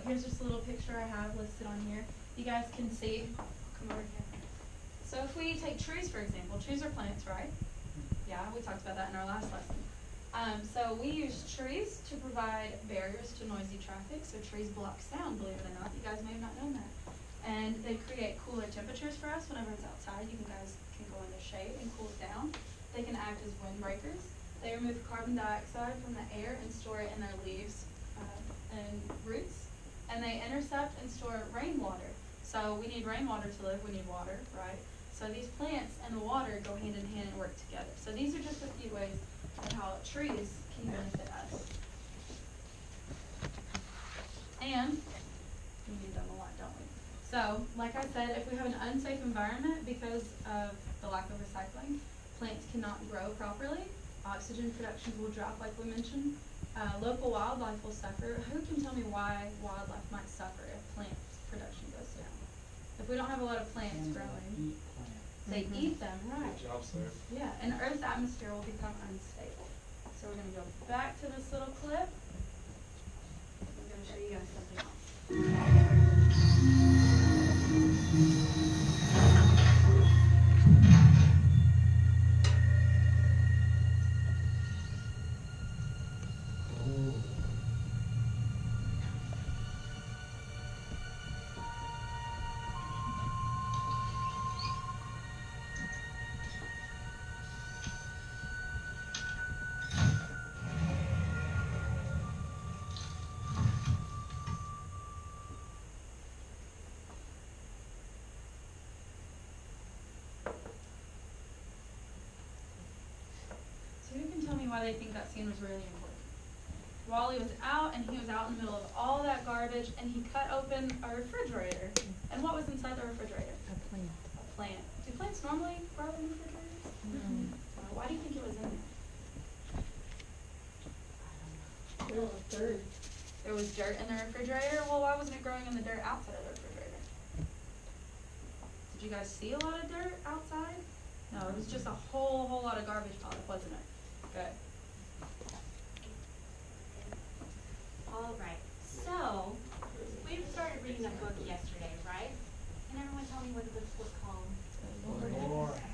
here's just a little picture I have listed on here. You guys can see, come over here. So if we take trees, for example, trees are plants, right? Yeah, we talked about that in our last lesson. So we use trees to provide barriers to noisy traffic. So trees block sound, believe it or not. You guys may have not known that. And they create cooler temperatures for us whenever it's outside. You guys can go in the shade and cool it down. They can act as windbreakers. They remove carbon dioxide from the air and store it in their leaves and roots. And they intercept and store rainwater. So we need rainwater to live. We need water, right? So these plants and the water go hand in hand and work together. So these are just a few ways of how trees can benefit us. And we need them a lot, don't we? So, like I said, if we have an unsafe environment because of the lack of recycling, plants cannot grow properly. Oxygen production will drop, like we mentioned. Local wildlife will suffer. Who can tell me why wildlife might suffer if plant production goes down? If we don't have a lot of plants growing. They eat them, right. Good job, sir. Yeah, and Earth's atmosphere will become unstable. So we're going to go back to this little clip. I'm going to show you guys something else. So who can tell me why they think that scene was really important? Wally was out, and he was out in the middle of all that garbage, and he cut open a refrigerator. And what was inside the refrigerator? A plant. A plant. Do plants normally grow in refrigerators? Mm-hmm. Why do you think it was in there? There was dirt. There was dirt in the refrigerator? Well, why wasn't it growing in the dirt outside of the refrigerator? Did you guys see a lot of dirt outside? No, it was just a whole lot of garbage piled up, wasn't it? Good. All right, so we started reading a book yesterday, right? Can everyone tell me what the book was called?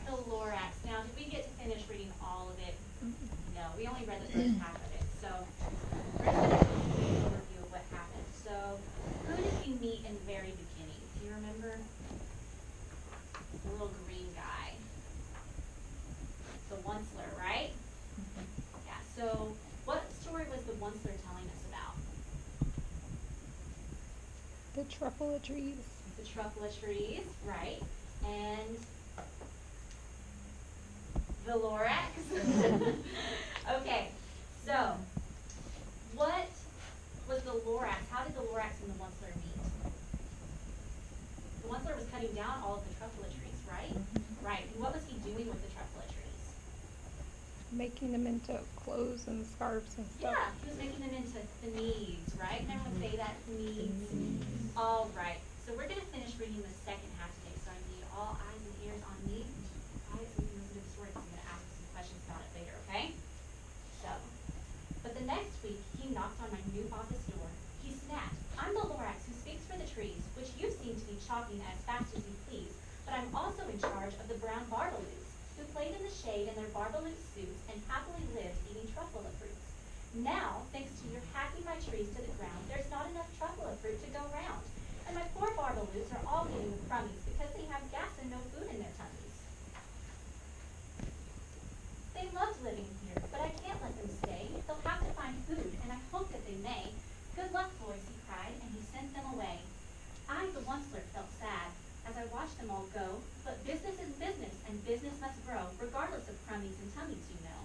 The Lorax. Now, did we get to finish reading all of it? No, we only read the first half of it. So we're going to do an overview of what happened. So who did we meet in the very beginning? Do you remember? The little green guy. The Onceler, right? Yeah, so what story was the Onceler telling us about? The truffle of trees. The truffle of trees, right? And the Lorax. Okay, so what was the Lorax? How did the Lorax and the Onceler meet? The Onceler was cutting down all of the truffle of trees, right? Right. And what was he doing with the truffle of trees? Making them into clothes and scarves and stuff. Yeah, he was making them into the needs, right? Can everyone say that? Needs. All right. So we're going to finish reading the second half today. So I need all eyes and ears on me. Quiet so you can listen to the story because I'm going to ask you some questions about it later, okay? So, but the next week, he knocked on my new office door. He snapped, "I'm the Lorax who speaks for the trees, which you seem to be chopping as fast as you please, but I'm also in charge of the brown barbaloos, who played in the shade in their barbaloot suits and happily lived eating truffle fruits. Now, thanks to your hacking my trees to the ground, there's not enough truffle fruit to go round. And my poor barbaloos are all eating the crummies because they have gas and no food in their tummies. They loved living here, but I can't let them stay. They'll have to find food, and I hope that they may. Good luck, boys," he cried, and he sent them away. I, the Onceler, felt sad as I watched them all go, but business is business, and business must grow, regardless of crummies and tummies, you know.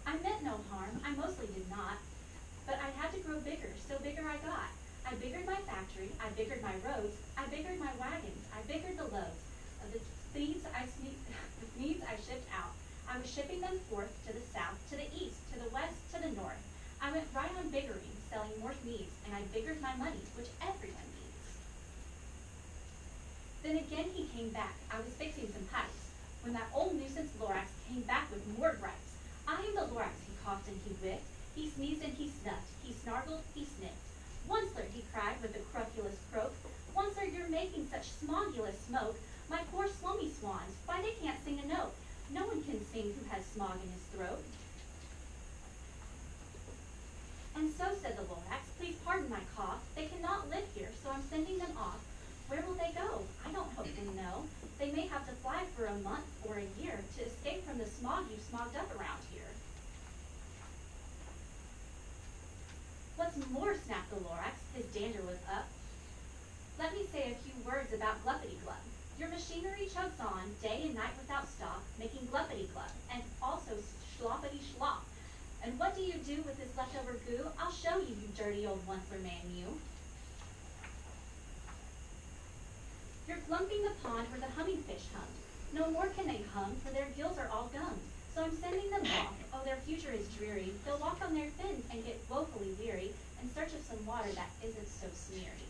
I meant no harm, I mostly did not, but I had to grow bigger, so bigger I got. I biggered my factory, I biggered my roads, I biggered my wagons, I biggered the loads of the needs I shipped out. I was shipping them forth to the south, to the east, to the west, to the north. I went right on biggering, selling more needs, and I biggered my money, which everyone needs. Then again he came back. I was fixing some pipes, when that old nuisance Lorax came back with more gripes. "I am the Lorax," he coughed and he whiffed. He sneezed and he snuffed. He he snargled, he sniffed. Onceler, he cried with a crupulous croak, Onceler, you're making such smogulous smoke. My poor Swommy swans, why they can't sing a note. No one can sing who has smog in his throat. And so, said the Lorax, please pardon my cough. They cannot live here, so I'm sending them off. Where will they go? I don't hope they know. They may have to fly for a month or a year to escape from the smog you've smogged up around here. What's more, snapped the Lorax, his dander was up. Let me say a few words about Gluppity-Glub. Your machinery chugs on, day and night without stop, making Gluppity-Glub, and also Sloppity-Slop. And what do you do with this leftover goo? I'll show you, you dirty old Onceler man, you. You're glumping the pond where the humming fish hummed. No more can they hum, for their gills are all gummed. So I'm sending them off. Oh, their future is dreary. They'll walk on their fins and get woefully weary in search of some water that isn't so smeary.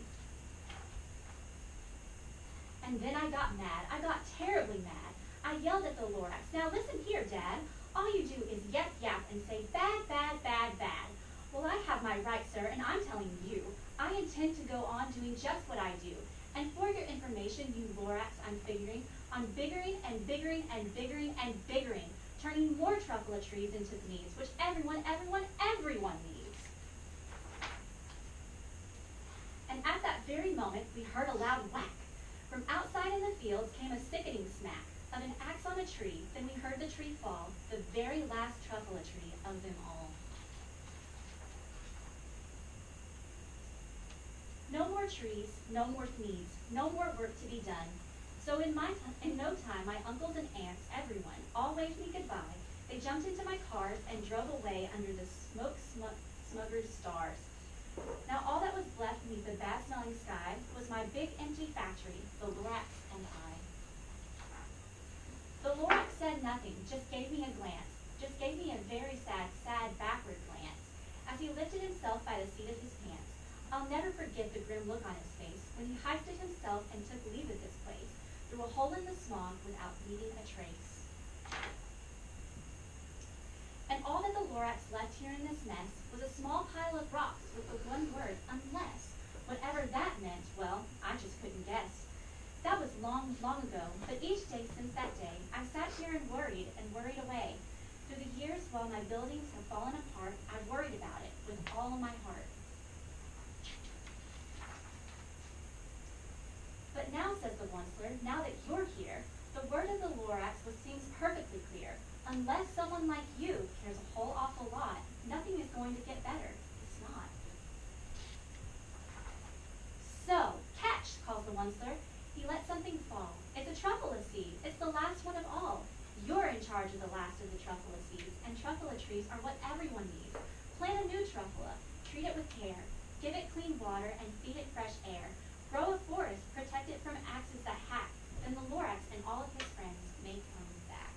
And then I got mad. I got terribly mad. I yelled at the Lorax, now listen here, Dad. All you do is yap, yap, and say bad, bad, bad, bad. Well, I have my right, sir, and I'm telling you, I intend to go on doing just what I do. And for your information, you Lorax, I'm figuring on biggering and biggering and biggering and biggering, turning more truffula trees into needs, which everyone needs. And at that very moment, we heard a loud whack. From outside in the fields came a sickening smack of an axe on a tree. Then we heard the tree fall, the very last truffula tree of them all. No more trees, no more needs, no more work to be done. So in no time, my uncles and aunts, everyone, all waved me goodbye. They jumped into my cars and drove away under the smoke-smuggered stars. Now all that was left beneath the bad-smelling sky was my big empty factory, the Lorax and I. The Lorax said nothing, just gave me a glance, just gave me a very sad, backward glance, as he lifted himself by the seat of his pants. I'll never forget the grim look on his face when he hoisted himself and took leave of this place, through a hole in the smog without leaving a trace. And all that the Lorax left here in this mess was a small pile of rocks with the one word, unless. Whatever that meant, well, I just couldn't guess. That was long, long ago, but each day since that day, I've sat here and worried away. Through the years, while my buildings have fallen apart, I've worried about it with all of my heart. But now, says the Onceler, now that you're here, the word of the Lorax seems perfectly clear. Unless someone like you cares a whole awful lot, nothing is going to get better. It's not. So, catch, calls the Onceler. He let something fall. It's a truffula seed. It's the last one of all. You're in charge of the last of the truffula seeds, and truffula trees are what everyone needs. Plant a new truffula. Treat it with care. Give it clean water and feed it fresh air. Grow a forest. Protect it from axes that hack. Then the Lorax and all of his friends may come back.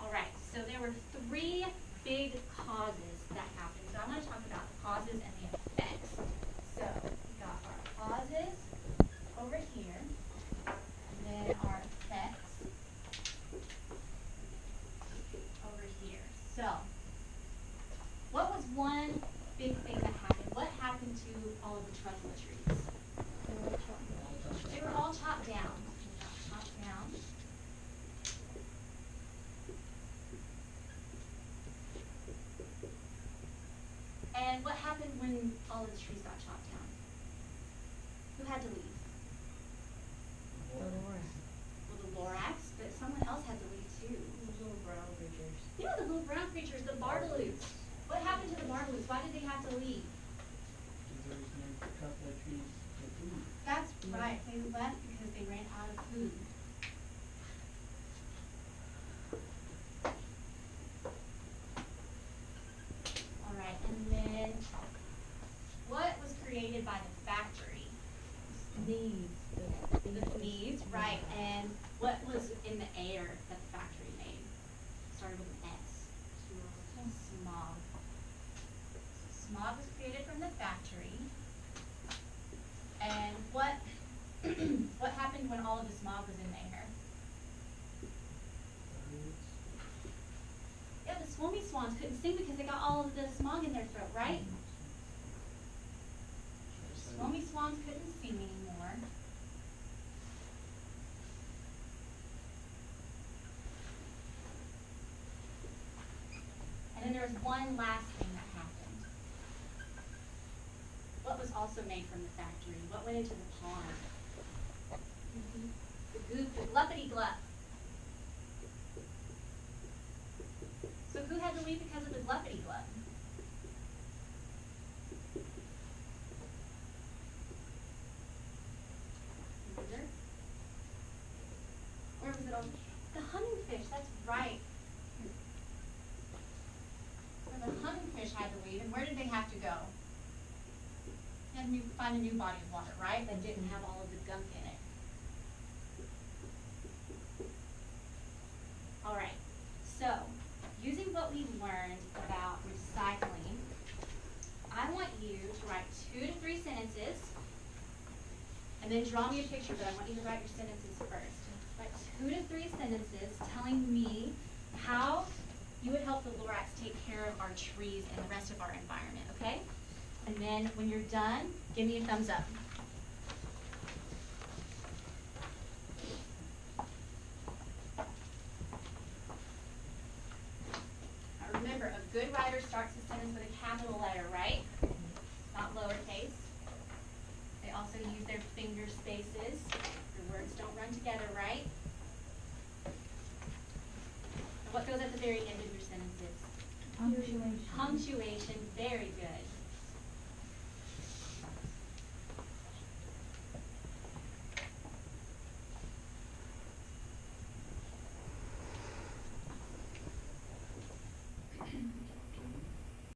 All right, so there were 3 big causes that happened. So I want to talk about the causes and the effects. So we got our causes over here, and then our effects over here. So what was one big thing that happened? What happened to all of the truffula trees? They were all chopped down. They got chopped down. And what happened when all of the trees got chopped down? Who had to leave? The Lorax. Well, the Lorax, but someone else had to leave too. Those little brown creatures. Yeah, the little brown creatures, the Bartaloots. What happened to the Bartaloots? Why did they have to leave? There was no truffula trees to food. That's right. They left because they ran out of food. All right, and then what was created by the factory? Needs. The needs, right? And what was in the air that the factory made? Started with an S. Smog. Smog was created from the factory. And what what happened when all of the smog was in the air? Yeah, the Swommy swans couldn't sing because they got all of the smog in their throat, right? And then there was one last thing that happened. What was also made from the factory? What went into the pond? The goop, the gluppity glup. So who had to leave because of the gluppity glup? Remember? Where was it all? The humming fish, that's right. Where the humming fish had to leave, and where did they have to go? They had to find a new body of water, right? That didn't have all of the gunk in it. Alright, so using what we learned about recycling, I want you to write 2 to 3 sentences and then draw me a picture, but I want you to write your sentences first. Write 2 to 3 sentences telling me how you would help the Lorax take care of our trees and the rest of our environment, okay? And then when you're done, give me a thumbs up. Now remember, a good writer starts a sentence with a capital letter, right? Not lowercase. They also use their finger spaces. The words don't run together, right? And what goes at the very end of your sentences? Punctuation. Punctuation, very good.